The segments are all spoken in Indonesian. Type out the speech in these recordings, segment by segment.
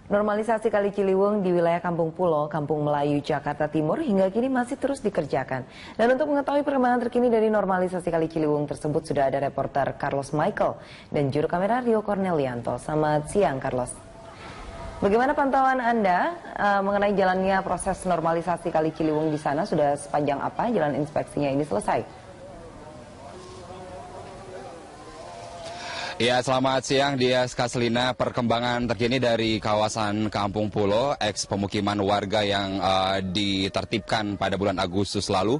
Normalisasi Kali Ciliwung di wilayah Kampung Pulo, Kampung Melayu, Jakarta Timur hingga kini masih terus dikerjakan. Dan untuk mengetahui perkembangan terkini dari normalisasi Kali Ciliwung tersebut sudah ada reporter Carlos Michael dan juru kamera Rio Cornelianto. Selamat siang, Carlos. Bagaimana pantauan Anda mengenai jalannya proses normalisasi Kali Ciliwung di sana? Sudah sepanjang apa jalan inspeksinya ini selesai? Ya, selamat siang Dias Kaslina. Perkembangan terkini dari kawasan Kampung Pulo, eks pemukiman warga yang ditertibkan pada bulan Agustus lalu,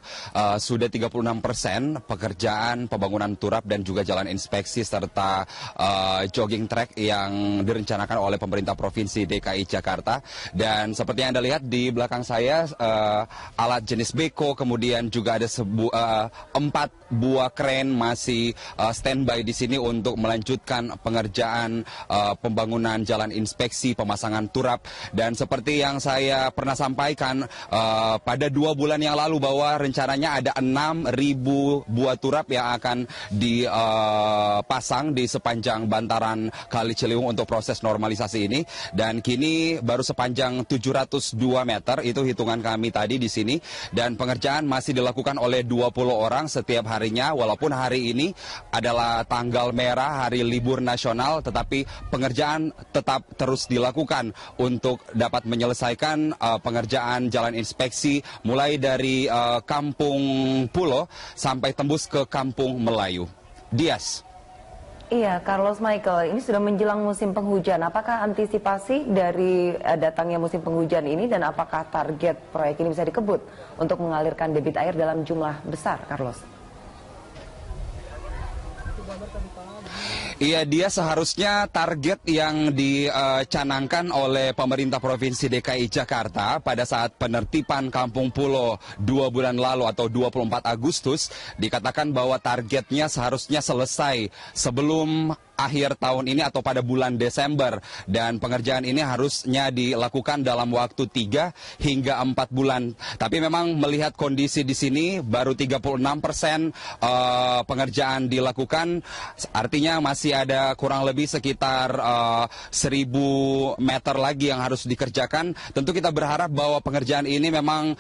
sudah 36% pekerjaan pembangunan turap dan juga jalan inspeksi serta jogging track yang direncanakan oleh pemerintah Provinsi DKI Jakarta. Dan seperti yang Anda lihat di belakang saya, alat jenis beko, kemudian juga ada 4 buah kren masih standby di sini untuk melanjutkan pengerjaan pembangunan jalan inspeksi, pemasangan turap. Dan seperti yang saya pernah sampaikan pada 2 bulan yang lalu bahwa rencananya ada 6.000 buah turap yang akan dipasang di sepanjang bantaran Kali Ciliwung untuk proses normalisasi ini. Dan kini baru sepanjang 702 meter, itu hitungan kami tadi di sini. Dan pengerjaan masih dilakukan oleh 20 orang setiap harinya, walaupun hari ini adalah tanggal merah, hari libur nasional, tetapi pengerjaan tetap terus dilakukan untuk dapat menyelesaikan pengerjaan jalan inspeksi mulai dari Kampung Pulo sampai tembus ke Kampung Melayu. Dias. Iya, Carlos Michael, ini sudah menjelang musim penghujan. Apakah antisipasi dari datangnya musim penghujan ini dan apakah target proyek ini bisa dikebut untuk mengalirkan debit air dalam jumlah besar, Carlos? Iya, dia seharusnya target yang dicanangkan oleh pemerintah Provinsi DKI Jakarta pada saat penertiban Kampung Pulo 2 bulan lalu atau 24 Agustus, dikatakan bahwa targetnya seharusnya selesai sebelum akhir tahun ini atau pada bulan Desember, dan pengerjaan ini harusnya dilakukan dalam waktu 3 hingga 4 bulan. Tapi memang melihat kondisi di sini baru 36% pengerjaan dilakukan, artinya masih ada kurang lebih sekitar 1.000 meter lagi yang harus dikerjakan. Tentu kita berharap bahwa pengerjaan ini memang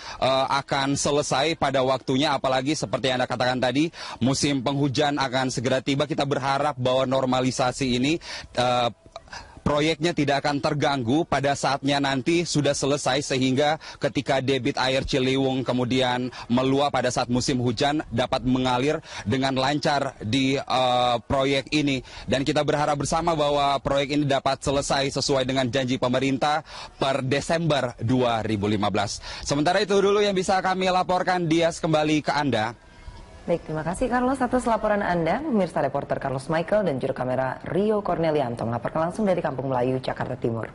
akan selesai pada waktunya, apalagi seperti yang Anda katakan tadi, musim penghujan akan segera tiba. Kita berharap bahwa normalisasi ini proyeknya tidak akan terganggu pada saatnya nanti sudah selesai, sehingga ketika debit air Ciliwung kemudian meluap pada saat musim hujan dapat mengalir dengan lancar di proyek ini. Dan kita berharap bersama bahwa proyek ini dapat selesai sesuai dengan janji pemerintah per Desember 2015. Sementara itu dulu yang bisa kami laporkan. Dias, kembali ke Anda. Baik, terima kasih Carlos atas laporan Anda. Pemirsa, reporter Carlos Michael dan juru kamera Rio Cornelianto melaporkan langsung dari Kampung Melayu, Jakarta Timur.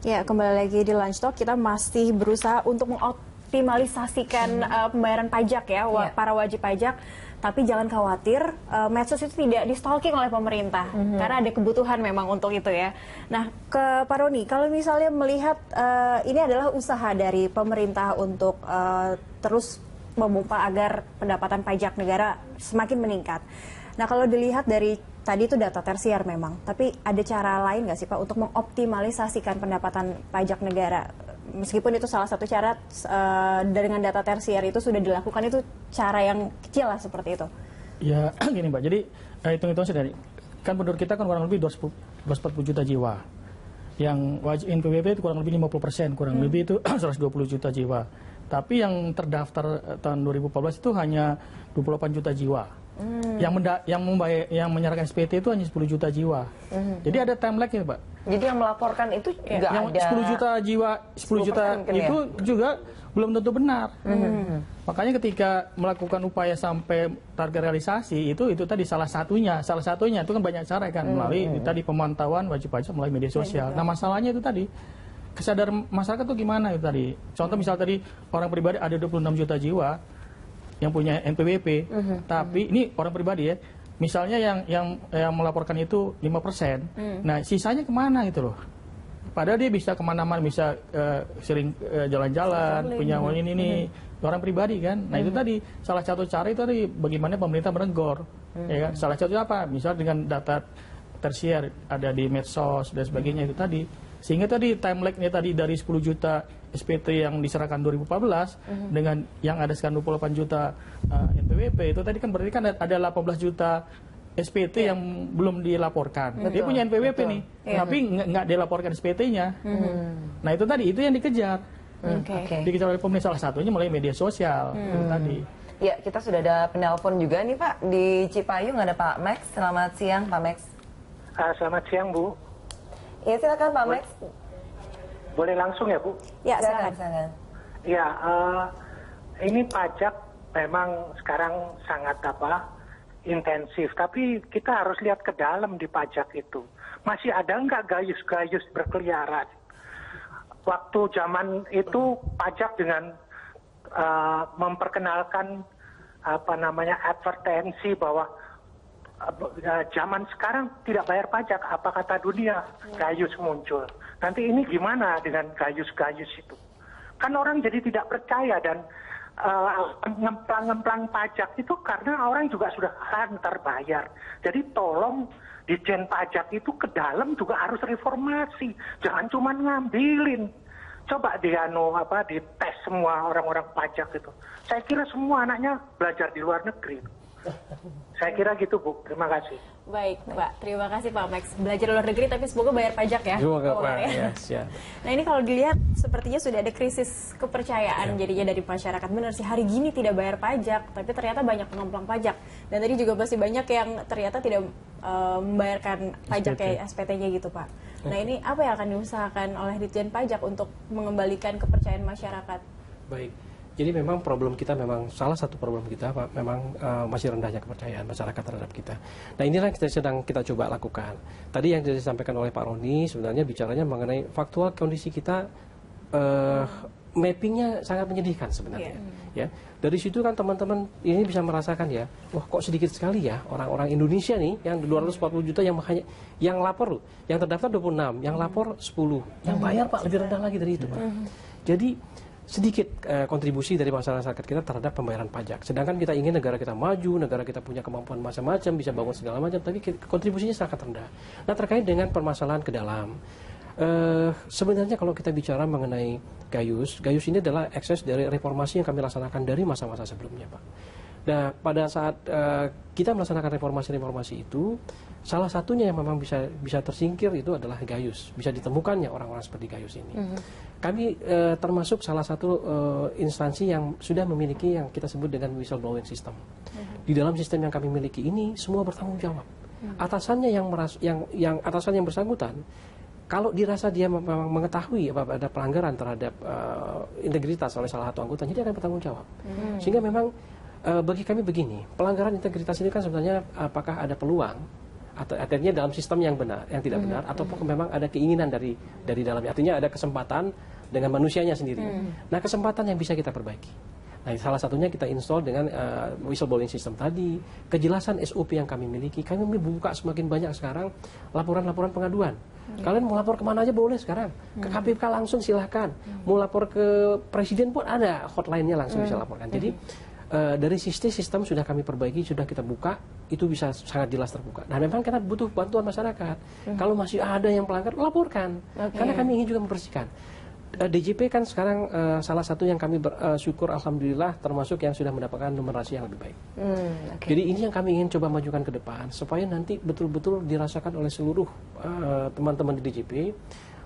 Ya, kembali lagi di Lunch Talk. Kita masih berusaha untuk mengoptimalisasikan pembayaran pajak ya, para wajib pajak. Tapi jangan khawatir, medsos itu tidak di-stalking oleh pemerintah, karena ada kebutuhan memang untuk itu ya. Nah, ke Pak Roni, kalau misalnya melihat ini adalah usaha dari pemerintah untuk terus memompa agar pendapatan pajak negara semakin meningkat. Nah, kalau dilihat dari tadi itu data tersier memang, tapi ada cara lain nggak sih Pak untuk mengoptimalisasikan pendapatan pajak negara? Meskipun itu salah satu cara dengan data tersier itu sudah dilakukan, itu cara yang kecil lah seperti itu. Ya gini Mbak, jadi hitung-hitung sendiri, kan penduduk kita kan kurang lebih 240 juta jiwa. Yang wajib NPWP itu kurang lebih 50%, kurang lebih itu 120 juta jiwa. Tapi yang terdaftar tahun 2014 itu hanya 28 juta jiwa. Yang menyerahkan SPT itu hanya 10 juta jiwa. Jadi ada time lag ya Pak. Jadi yang melaporkan itu nggak ada 10 juta jiwa, 10 juta itu juga belum tentu benar. Makanya ketika melakukan upaya sampai target realisasi itu tadi salah satunya itu kan banyak cara kan, melalui tadi pemantauan wajib pajak melalui media sosial. Nah, masalahnya itu tadi kesadaran masyarakat itu gimana itu tadi. Contoh misal tadi orang pribadi ada 26 juta jiwa yang punya NPWP, tapi ini orang pribadi ya. Misalnya yang melaporkan itu 5%, nah sisanya kemana gitu loh? Padahal dia bisa kemana-mana, bisa sering jalan-jalan, punya ini orang pribadi kan. Nah itu tadi salah satu cara itu tadi bagaimana pemerintah menegur. Ya kan? Salah satunya apa? Misal dengan data tersier ada di medsos dan sebagainya itu tadi. Sehingga tadi time lag-nya tadi dari 10 juta SPT yang diserahkan 2014 dengan yang ada sekarang 28 juta NPWP itu tadi kan berarti kan ada 18 juta SPT yang belum dilaporkan. Betul, dia punya NPWP nih, tapi nggak dilaporkan SPT-nya. Nah itu tadi, itu yang dikejar. Dikejar oleh pemerintah, salah satunya melalui media sosial. Itu tadi. Ya, kita sudah ada penelpon juga nih Pak, di Cipayung ada Pak Max. Selamat siang Pak Max. Selamat siang Bu. Ya silakan Pak Max. Boleh langsung ya Bu? Ya silakan. Ya, ini pajak memang sekarang sangat intensif, tapi kita harus lihat ke dalam di pajak itu. Masih ada nggak gayus-gayus berkeliaran? Waktu zaman itu pajak dengan memperkenalkan advertensi bahwa zaman sekarang tidak bayar pajak, apa kata dunia? Gayus muncul. Nanti ini gimana dengan gayus-gayus itu? Kan orang jadi tidak percaya dan ngemplang-ngemplang pajak itu karena orang juga sudah terbayar. Jadi tolong Ditjen Pajak itu ke dalam juga harus reformasi. Jangan cuma ngambilin. Coba dites semua orang-orang pajak itu. Saya kira semua anaknya belajar di luar negeri. Saya kira gitu Bu, terima kasih. Baik Pak, terima kasih Pak Max. Belajar luar negeri tapi semoga bayar pajak ya. Nah ini kalau dilihat sepertinya sudah ada krisis kepercayaan jadinya dari masyarakat. Benar sih, hari gini tidak bayar pajak, tapi ternyata banyak pengemplang pajak. Dan tadi juga masih banyak yang ternyata tidak membayarkan pajak kayak SPT-nya gitu Pak. Nah ini apa yang akan diusahakan oleh Ditjen Pajak untuk mengembalikan kepercayaan masyarakat? Baik. Jadi memang salah satu problem kita Pak, memang masih rendahnya kepercayaan masyarakat terhadap kita. Nah inilah yang sedang kita coba lakukan. Tadi yang disampaikan oleh Pak Roni sebenarnya bicaranya mengenai faktual kondisi kita, mappingnya sangat menyedihkan sebenarnya. Ya, dari situ kan teman-teman ini bisa merasakan ya, wah kok sedikit sekali ya orang-orang Indonesia nih yang 240 juta yang lapor loh, yang terdaftar 26, yang lapor 10, yang bayar Pak lebih rendah lagi dari itu Pak. Jadi sedikit kontribusi dari masyarakat kita terhadap pembayaran pajak. Sedangkan kita ingin negara kita maju, negara kita punya kemampuan macam-macam, bisa bangun segala macam, tapi kontribusinya sangat rendah. Nah terkait dengan permasalahan ke dalam, sebenarnya kalau kita bicara mengenai gayus ini adalah ekses dari reformasi yang kami laksanakan dari masa-masa sebelumnya Pak. Nah pada saat kita melaksanakan reformasi itu, salah satunya yang memang bisa tersingkir itu adalah gayus, bisa ditemukannya orang-orang seperti gayus ini. Kami termasuk salah satu instansi yang sudah memiliki yang kita sebut dengan whistleblowing system. Di dalam sistem yang kami miliki ini semua bertanggung jawab. Atasannya yang atasan yang bersangkutan, kalau dirasa dia memang mengetahui ada pelanggaran terhadap integritas oleh salah satu anggotanya, dia akan bertanggung jawab. Sehingga memang bagi kami begini, pelanggaran integritas ini kan sebenarnya apakah ada peluang atau artinya dalam sistem yang benar, yang tidak benar, ataupun memang ada keinginan dari dalamnya, artinya ada kesempatan dengan manusianya sendiri. Nah kesempatan yang bisa kita perbaiki. Nah salah satunya kita install dengan whistleblowing system tadi, kejelasan SOP yang kami miliki. Kami membuka semakin banyak sekarang laporan-laporan pengaduan. Kalian mau lapor kemana aja boleh sekarang, ke KPK langsung silahkan, mau lapor ke presiden pun ada hotline-nya langsung bisa laporkan. Jadi dari sistem sudah kami perbaiki, sudah kita buka, itu bisa sangat jelas terbuka. Nah memang kita butuh bantuan masyarakat. Kalau masih ada yang pelanggar, laporkan. Karena kami ingin juga membersihkan. DJP kan sekarang salah satu yang kami bersyukur alhamdulillah termasuk yang sudah mendapatkan numerasi yang lebih baik. Jadi ini yang kami ingin coba majukan ke depan supaya nanti betul-betul dirasakan oleh seluruh teman-teman di DJP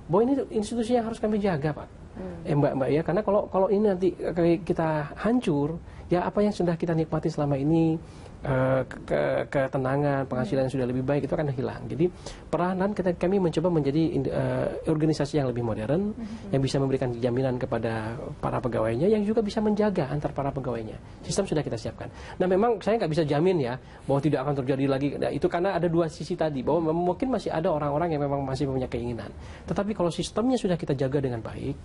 bahwa ini institusi yang harus kami jaga Pak. Mbak ya, karena kalau ini nanti kita hancur, ya apa yang sudah kita nikmati selama ini, ketenangan, penghasilan yang sudah lebih baik itu akan hilang. Jadi perlahan kami mencoba menjadi organisasi yang lebih modern, yang bisa memberikan jaminan kepada para pegawainya, yang juga bisa menjaga antar para pegawainya. Sistem sudah kita siapkan. Nah memang saya nggak bisa jamin ya bahwa tidak akan terjadi lagi. Nah, itu karena ada dua sisi tadi, bahwa mungkin masih ada orang-orang yang memang masih punya keinginan. Tetapi kalau sistemnya sudah kita jaga dengan baik,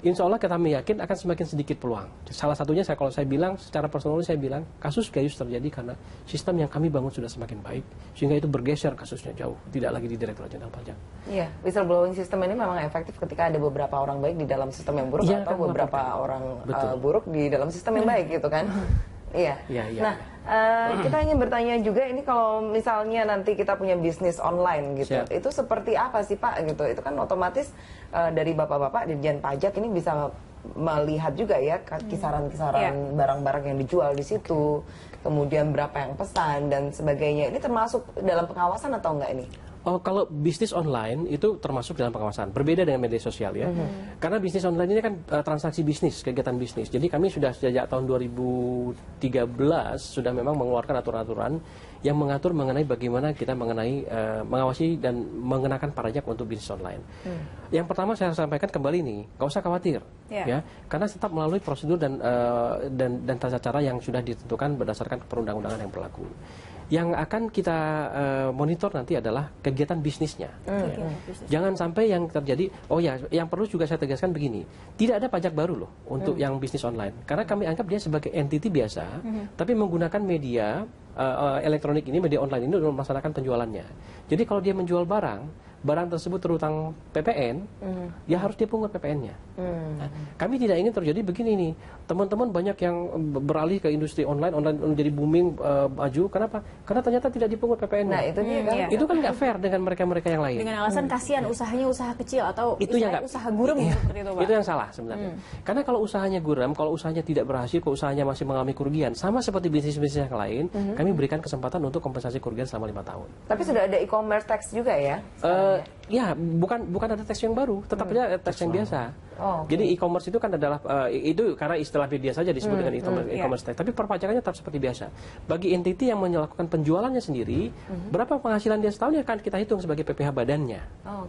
insya Allah kami yakin akan semakin sedikit peluang. Salah satunya kalau saya bilang, secara personal saya bilang, kasus Gayus terjadi karena sistem yang kami bangun sudah semakin baik, sehingga itu bergeser kasusnya jauh, tidak lagi di Direktorat Jenderal Pajak. Iya, whistleblowing system ini memang efektif ketika ada beberapa orang baik di dalam sistem yang buruk, atau beberapa orang buruk di dalam sistem yang baik gitu kan. Iya. Nah, kita ingin bertanya juga, ini kalau misalnya nanti kita punya bisnis online gitu, itu seperti apa sih Pak gitu? Itu kan otomatis dari bapak-bapak Dirjen Pajak ini bisa melihat juga ya kisaran-kisaran barang-barang yang dijual di situ, kemudian berapa yang pesan dan sebagainya. Ini termasuk dalam pengawasan atau enggak ini? Oh, kalau bisnis online itu termasuk dalam pengawasan. Berbeda dengan media sosial ya. Karena bisnis online ini kan transaksi bisnis, kegiatan bisnis. Jadi kami sudah sejak tahun 2013 sudah memang mengeluarkan aturan-aturan yang mengatur mengenai bagaimana kita mengawasi dan mengenakan pajak untuk bisnis online. Yang pertama saya sampaikan kembali nih, nggak usah khawatir, ya, karena tetap melalui prosedur dan tata cara yang sudah ditentukan berdasarkan perundang-undangan yang berlaku. Yang akan kita monitor nanti adalah kegiatan bisnisnya. Jangan sampai yang terjadi, oh ya, yang perlu juga saya tegaskan begini, tidak ada pajak baru loh untuk yang bisnis online. Karena kami anggap dia sebagai entiti biasa, tapi menggunakan media elektronik ini, media online ini untuk melaksanakan penjualannya. Jadi kalau dia menjual barang tersebut terutang PPN, ya harus dia pungut PPN-nya. Nah, kami tidak ingin terjadi begini nih, teman-teman banyak yang beralih ke industri online menjadi booming maju. Kenapa? Karena ternyata tidak dipungut PPN-nya. Nah, itu dia kan. Itu kan nggak fair dengan mereka-mereka yang lain. Dengan alasan kasihan usahanya usaha kecil atau itu usaha gurem seperti itu, Pak. Itu yang salah sebenarnya. Karena kalau usahanya gurem, kalau usahanya tidak berhasil, kalau usahanya masih mengalami kerugian, sama seperti bisnis-bisnis yang lain, kami berikan kesempatan untuk kompensasi kerugian selama 5 tahun. Tapi sudah ada e-commerce tax juga ya? Ya, bukan ada teks yang baru, tetap aja teks yang biasa. Jadi e-commerce itu kan adalah itu karena istilah media saja disebut dengan e-commerce tax, tapi perpajakannya tetap seperti biasa. Bagi entiti yang melakukan penjualannya sendiri, berapa penghasilan dia setahun akan kita hitung sebagai PPh badannya.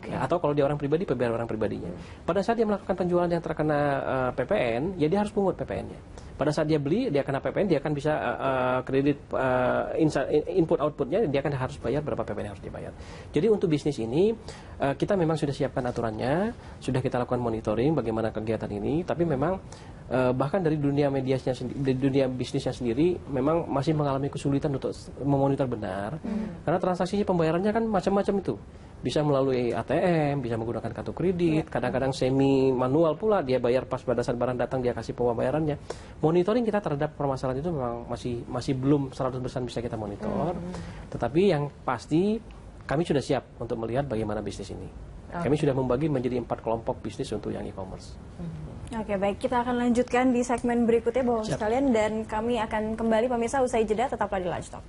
Ya, atau kalau dia orang pribadi, PPh orang pribadinya. Pada saat dia melakukan penjualan yang terkena PPN, ya dia harus pungut PPN-nya. Pada saat dia beli, dia kena PPN, dia akan bisa kredit input outputnya, dia akan harus bayar berapa PPN yang harus dibayar. Jadi untuk bisnis ini kita memang sudah siapkan aturannya, sudah kita lakukan monitoring bagaimana kegiatan ini, tapi memang bahkan dari dunia mediasnya, dari dunia bisnisnya sendiri memang masih mengalami kesulitan untuk memonitor benar, karena transaksinya pembayarannya kan macam-macam itu. Bisa melalui ATM, bisa menggunakan kartu kredit, kadang-kadang semi manual pula, dia bayar pas pada saat barang datang dia kasih pembayarannya. Monitoring kita terhadap permasalahan itu memang masih belum 100% bisa kita monitor. Tetapi yang pasti kami sudah siap untuk melihat bagaimana bisnis ini. Kami sudah membagi menjadi 4 kelompok bisnis untuk yang e-commerce. Oke, baik, kita akan lanjutkan di segmen berikutnya Bapak sekalian, dan kami akan kembali pemirsa usai jeda, tetaplah di Lunch Talk.